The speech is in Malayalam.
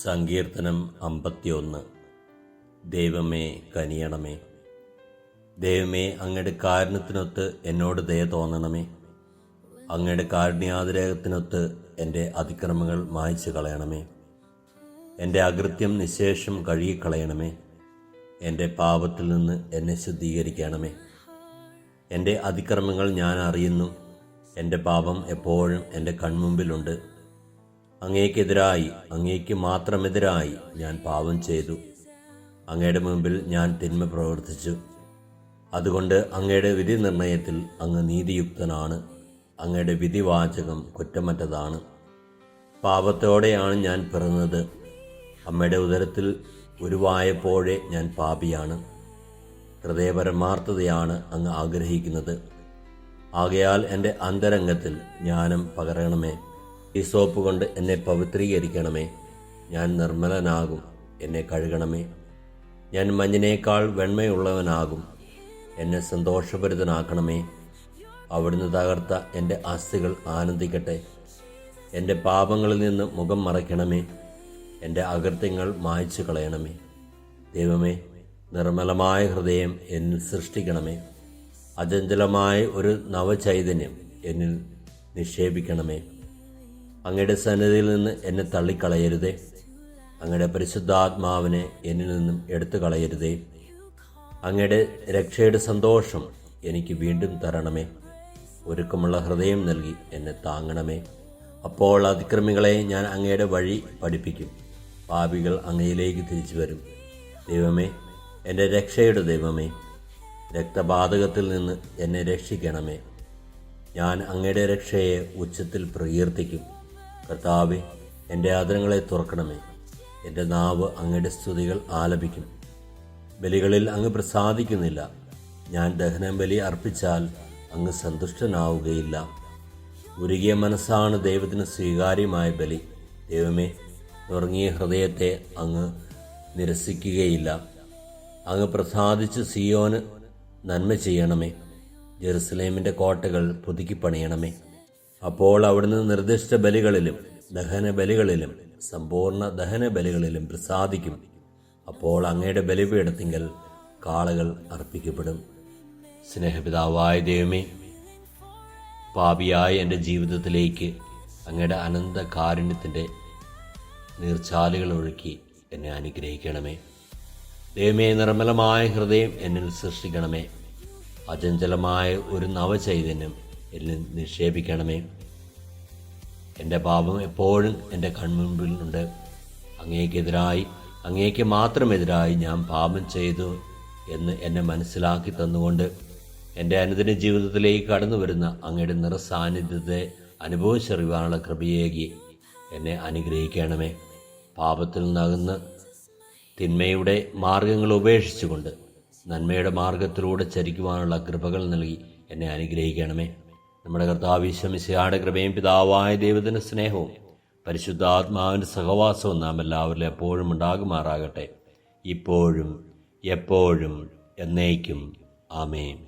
സങ്കീർത്തനം 51. ദൈവമേ കനിയണമേ. ദൈവമേ, അങ്ങയുടെ കാരുണ്യത്തിനൊത്ത് എന്നോട് ദയ തോന്നണമേ. അങ്ങയുടെ കാരുണ്യാതിരേകത്തിനൊത്ത് എൻ്റെ അതിക്രമങ്ങൾ മായ്ച്ചു കളയണമേ. എൻ്റെ അകൃത്യം നിശേഷം കഴുകിക്കളയണമേ. എൻ്റെ പാപത്തിൽ നിന്ന് എന്നെ ശുദ്ധീകരിക്കണമേ. എൻ്റെ അതിക്രമങ്ങൾ ഞാൻ അറിയുന്നു. എൻ്റെ പാപം എപ്പോഴും എൻ്റെ കൺമുമ്പിലുണ്ട്. അങ്ങേക്കെതിരായി, അങ്ങേക്ക് മാത്രമെതിരായി ഞാൻ പാപം ചെയ്തു. അങ്ങയുടെ മുമ്പിൽ ഞാൻ തിന്മ പ്രവർത്തിച്ചു. അതുകൊണ്ട് അങ്ങയുടെ വിധി നിർണയത്തിൽ അങ്ങ് നീതിയുക്തനാണ്. അങ്ങയുടെ വിധിവാചകം കുറ്റമറ്റതാണ്. പാപത്തോടെയാണ് ഞാൻ പിറന്നത്. അമ്മയുടെ ഉദരത്തിൽ ഉരുവായപ്പോഴേ ഞാൻ പാപിയാണ്. ഹൃദയപരമാർത്ഥതയാണ് അങ്ങ് ആഗ്രഹിക്കുന്നത്. ആകയാൽ എൻ്റെ അന്തരംഗത്തിൽ ജ്ഞാനം പകരണമേ. ഈ സോപ്പ് കൊണ്ട് എന്നെ പവിത്രീകരിക്കണമേ. ഞാൻ നിർമ്മലനാകും, എന്നെ കഴുകണമേ. ഞാൻ മഞ്ഞിനേക്കാൾ വെണ്മയുള്ളവനാകും. എന്നെ സന്തോഷഭരിതനാക്കണമേ. അവിടുന്ന് തകർത്ത എൻ്റെ അസ്ഥികൾ ആനന്ദിക്കട്ടെ. എൻ്റെ പാപങ്ങളിൽ നിന്ന് മുഖം മറയ്ക്കണമേ. എൻ്റെ അകൃത്യങ്ങൾ മായ്ച്ചു കളയണമേ. ദൈവമേ, നിർമ്മലമായ ഹൃദയം എന്നിൽ സൃഷ്ടിക്കണമേ. അചഞ്ചലമായ ഒരു നവചൈതന്യം എന്നിൽ നിക്ഷേപിക്കണമേ. അങ്ങയുടെ സന്നിധിയിൽ നിന്ന് എന്നെ തള്ളിക്കളയരുതേ. അങ്ങയുടെ പരിശുദ്ധാത്മാവിനെ എന്നിൽ നിന്നും എടുത്തു കളയരുതേ. അങ്ങയുടെ രക്ഷയുടെ സന്തോഷം എനിക്ക് വീണ്ടും തരണമേ. ഒരുക്കമുള്ള ഹൃദയം നൽകി എന്നെ താങ്ങണമേ. അപ്പോൾ അതിക്രമികളെ ഞാൻ അങ്ങയുടെ വഴി പഠിപ്പിക്കും. പാപികൾ അങ്ങയിലേക്ക് തിരിച്ചു വരും. ദൈവമേ, എൻ്റെ രക്ഷയുടെ ദൈവമേ, രക്തപാതകത്തിൽ നിന്ന് എന്നെ രക്ഷിക്കണമേ. ഞാൻ അങ്ങയുടെ രക്ഷയെ ഉച്ചത്തിൽ പ്രകീർത്തിക്കും. കർത്താവേ, എൻ്റെ ആദരങ്ങളെ തുറക്കണമേ. എൻ്റെ നാവ് അങ്ങയുടെ സ്തുതികൾ ആലപിക്കും. ബലികളിൽ അങ്ങ് പ്രസാദിക്കുന്നില്ല. ഞാൻ ദഹനബലി അർപ്പിച്ചാൽ അങ്ങ് സന്തുഷ്ടനാവുകയില്ല. ഉരുകിയ മനസ്സാണ് ദൈവത്തിന് സ്വീകാര്യമായ ബലി. ദൈവമേ, നുറുങ്ങിയ ഹൃദയത്തെ അങ്ങ് നിരസിക്കുകയില്ല. അങ്ങ് പ്രസാദിച്ച് സിയോന് നന്മ ചെയ്യണമേ. ജെറുസലേമിൻ്റെ കോട്ടകൾ പുതുക്കിപ്പണിയണമേ. അപ്പോൾ അവിടുന്ന് നിർദ്ദിഷ്ട ബലികളിലും ദഹനബലികളിലും സമ്പൂർണ്ണ ദഹനബലികളിലും പ്രസാദിക്കും. അപ്പോൾ അങ്ങയുടെ ബലിപീഠത്തിങ്കൽ കാളകൾ അർപ്പിക്കപ്പെടും. സ്നേഹപിതാവായ ദൈവമേ, പാപിയായ എൻ്റെ ജീവിതത്തിലേക്ക് അങ്ങയുടെ അനന്ത കാരുണ്യത്തിൻ്റെ നീർച്ചാലുകൾ ഒഴുക്കി എന്നെ അനുഗ്രഹിക്കണമേ. ദൈവമേ, നിർമ്മലമായ ഹൃദയം എന്നിൽ സൃഷ്ടിക്കണമേ. അചഞ്ചലമായ ഒരു നവചൈതന്യം എന്നിൽ നിക്ഷേപിക്കണമേ. എൻ്റെ പാപം എപ്പോഴും എൻ്റെ കൺമുമ്പിലുണ്ട്. അങ്ങേക്കെതിരായി, അങ്ങേക്ക് മാത്രമെതിരായി ഞാൻ പാപം ചെയ്തു എന്ന് എന്നെ മനസ്സിലാക്കി തന്നുകൊണ്ട് എൻ്റെ അനുദിന ജീവിതത്തിലേക്ക് കടന്നു വരുന്ന അങ്ങയുടെ നിറസാന്നിധ്യത്തെ അനുഭവിച്ചറിയാനുള്ള കൃപയേകി എന്നെ അനുഗ്രഹിക്കണമേ. പാപത്തിൽ നിന്നകന്ന് തിന്മയുടെ മാർഗങ്ങൾ ഉപേക്ഷിച്ചുകൊണ്ട് നന്മയുടെ മാർഗത്തിലൂടെ ചരിക്കുവാനുള്ള കൃപകൾ നൽകി എന്നെ അനുഗ്രഹിക്കണമേ. നമ്മുടെ കർത്താവ് ഈശോ മിശിഹായുടെ കൃപയും പിതാവായ ദൈവത്തിൻ്റെ സ്നേഹവും പരിശുദ്ധാത്മാവിൻ്റെ സഹവാസവും നാം എല്ലാവരിലും എപ്പോഴും ഉണ്ടാകുമാറാകട്ടെ, ഇപ്പോഴും എപ്പോഴും എന്നേക്കും. ആമേൻ.